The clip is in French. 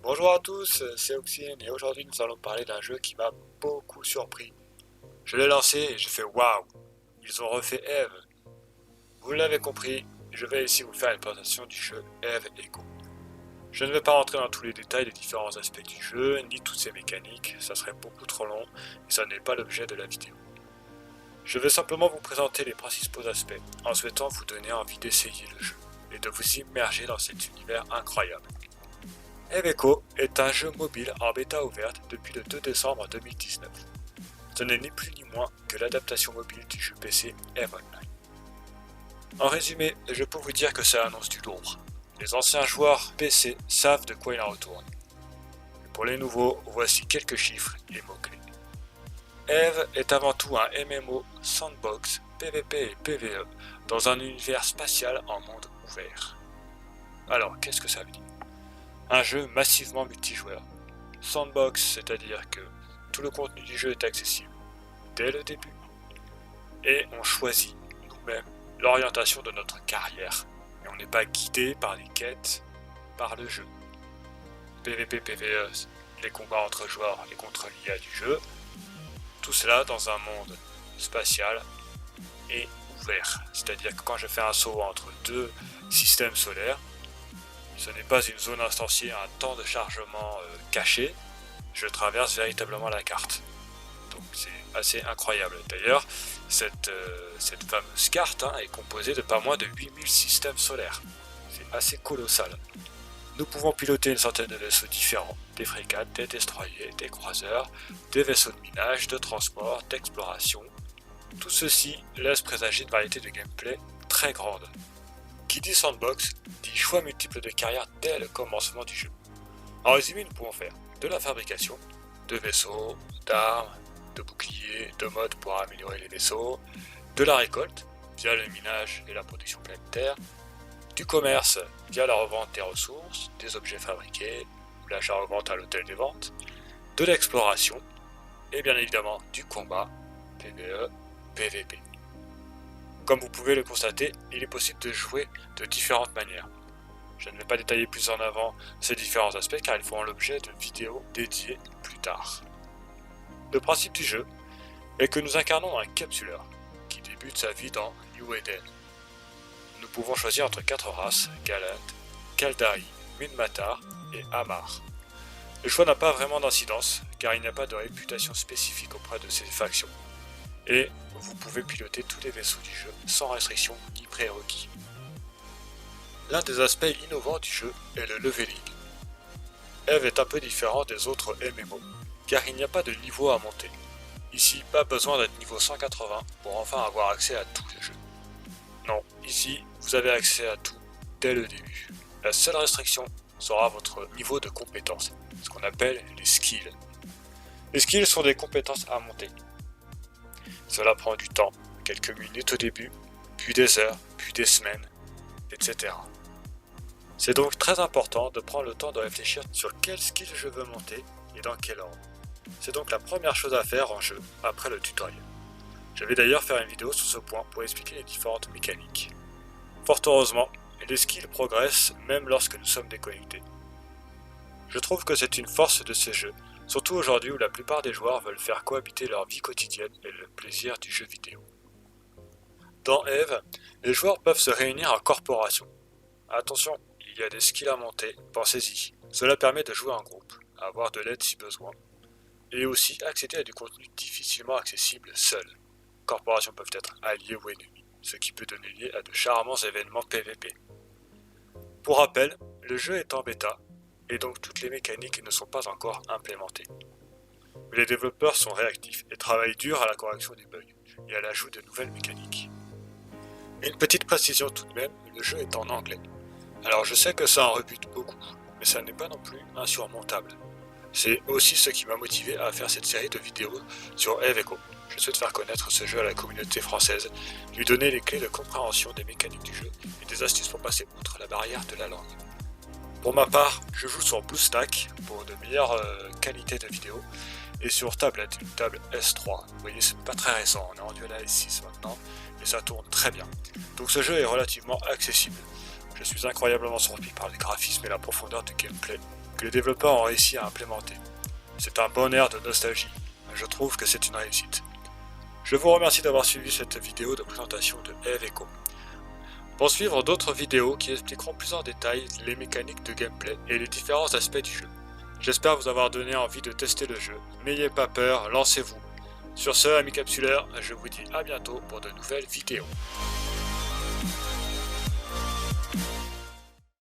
Bonjour à tous, c'est Oxine et aujourd'hui nous allons parler d'un jeu qui m'a beaucoup surpris. Je l'ai lancé et j'ai fait waouh, ils ont refait Eve. Vous l'avez compris, je vais ici vous faire une présentation du jeu Eve Echo. Je ne vais pas rentrer dans tous les détails des différents aspects du jeu, ni toutes ses mécaniques, ça serait beaucoup trop long et ça n'est pas l'objet de la vidéo. Je vais simplement vous présenter les principaux aspects, en souhaitant vous donner envie d'essayer le jeu et de vous immerger dans cet univers incroyable. Eve Echo est un jeu mobile en bêta ouverte depuis le 2 décembre 2019. Ce n'est ni plus ni moins que l'adaptation mobile du jeu PC Eve Online. En résumé, je peux vous dire que ça annonce du lourd. Les anciens joueurs PC savent de quoi il en retourne. Et pour les nouveaux, voici quelques chiffres et mots-clés. Eve est avant tout un MMO sandbox PvP et PvE dans un univers spatial en monde ouvert. Alors, qu'est-ce que ça veut dire ? Un jeu massivement multijoueur. Sandbox, c'est-à-dire que tout le contenu du jeu est accessible dès le début. Et on choisit nous-mêmes l'orientation de notre carrière. Et on n'est pas guidé par les quêtes, par le jeu. PvP, PvE, les combats entre joueurs et contre l'IA du jeu. Tout cela dans un monde spatial et ouvert. C'est-à-dire que quand je fais un saut entre deux systèmes solaires, ce n'est pas une zone instanciée, un temps de chargement caché, je traverse véritablement la carte. Donc c'est assez incroyable. D'ailleurs, cette fameuse carte est composée de pas moins de 8000 systèmes solaires. C'est assez colossal. Nous pouvons piloter une centaine de vaisseaux différents, des frégates, des destroyers, des croiseurs, des vaisseaux de minage, de transport, d'exploration. Tout ceci laisse présager une variété de gameplay très grande. Qui dit sandbox, dit choix multiples de carrière dès le commencement du jeu. En résumé, nous pouvons faire de la fabrication, de vaisseaux, d'armes, de boucliers, de modes pour améliorer les vaisseaux, de la récolte, via le minage et la production planétaire, du commerce, via la revente des ressources, des objets fabriqués, ou l'achat-revente à l'hôtel des ventes, de l'exploration, et bien évidemment du combat, PvE, PvP. Comme vous pouvez le constater, il est possible de jouer de différentes manières. Je ne vais pas détailler plus en avant ces différents aspects car ils feront l'objet de vidéos dédiées plus tard. Le principe du jeu est que nous incarnons un capsuleur qui débute sa vie dans New Eden. Nous pouvons choisir entre 4 races, Galant, Kaldari, Minmatar et Amar. Le choix n'a pas vraiment d'incidence car il n'y a pas de réputation spécifique auprès de ces factions. Et vous pouvez piloter tous les vaisseaux du jeu sans restriction ni prérequis. L'un des aspects innovants du jeu est le leveling. Eve est un peu différent des autres MMO, car il n'y a pas de niveau à monter. Ici, pas besoin d'être niveau 180 pour enfin avoir accès à tout le jeu. Non, ici, vous avez accès à tout dès le début. La seule restriction sera votre niveau de compétence, ce qu'on appelle les skills. Les skills sont des compétences à monter. Cela prend du temps, quelques minutes au début, puis des heures, puis des semaines, etc. C'est donc très important de prendre le temps de réfléchir sur quel skill je veux monter et dans quel ordre. C'est donc la première chose à faire en jeu, après le tutoriel. Je vais d'ailleurs faire une vidéo sur ce point pour expliquer les différentes mécaniques. Fort heureusement, les skills progressent même lorsque nous sommes déconnectés. Je trouve que c'est une force de ce jeu, surtout aujourd'hui où la plupart des joueurs veulent faire cohabiter leur vie quotidienne et le plaisir du jeu vidéo. Dans Eve, les joueurs peuvent se réunir en corporation. Attention, il y a des skills à monter, pensez-y. Cela permet de jouer en groupe, avoir de l'aide si besoin, et aussi accéder à du contenu difficilement accessible seul. Corporations peuvent être alliées ou ennemies, ce qui peut donner lieu à de charmants événements PvP. Pour rappel, le jeu est en bêta, et donc toutes les mécaniques ne sont pas encore implémentées. Mais les développeurs sont réactifs et travaillent dur à la correction des bugs et à l'ajout de nouvelles mécaniques. Une petite précision tout de même, le jeu est en anglais. Alors je sais que ça en rebute beaucoup, mais ça n'est pas non plus insurmontable. C'est aussi ce qui m'a motivé à faire cette série de vidéos sur Eve Echo. Je souhaite faire connaître ce jeu à la communauté française, lui donner les clés de compréhension des mécaniques du jeu et des astuces pour passer outre la barrière de la langue. Pour ma part, je joue sur BlueStack pour de meilleures qualités de vidéo et sur tablette, une table S3. Vous voyez, c'est pas très récent, on est rendu à la S6 maintenant et ça tourne très bien. Donc ce jeu est relativement accessible. Je suis incroyablement surpris par les graphismes et la profondeur du gameplay que les développeurs ont réussi à implémenter. C'est un bon air de nostalgie. Je trouve que c'est une réussite. Je vous remercie d'avoir suivi cette vidéo de présentation de Eve Echo. Pour suivre d'autres vidéos qui expliqueront plus en détail les mécaniques de gameplay et les différents aspects du jeu. J'espère vous avoir donné envie de tester le jeu. N'ayez pas peur, lancez-vous. Sur ce, amis capsuleurs, je vous dis à bientôt pour de nouvelles vidéos.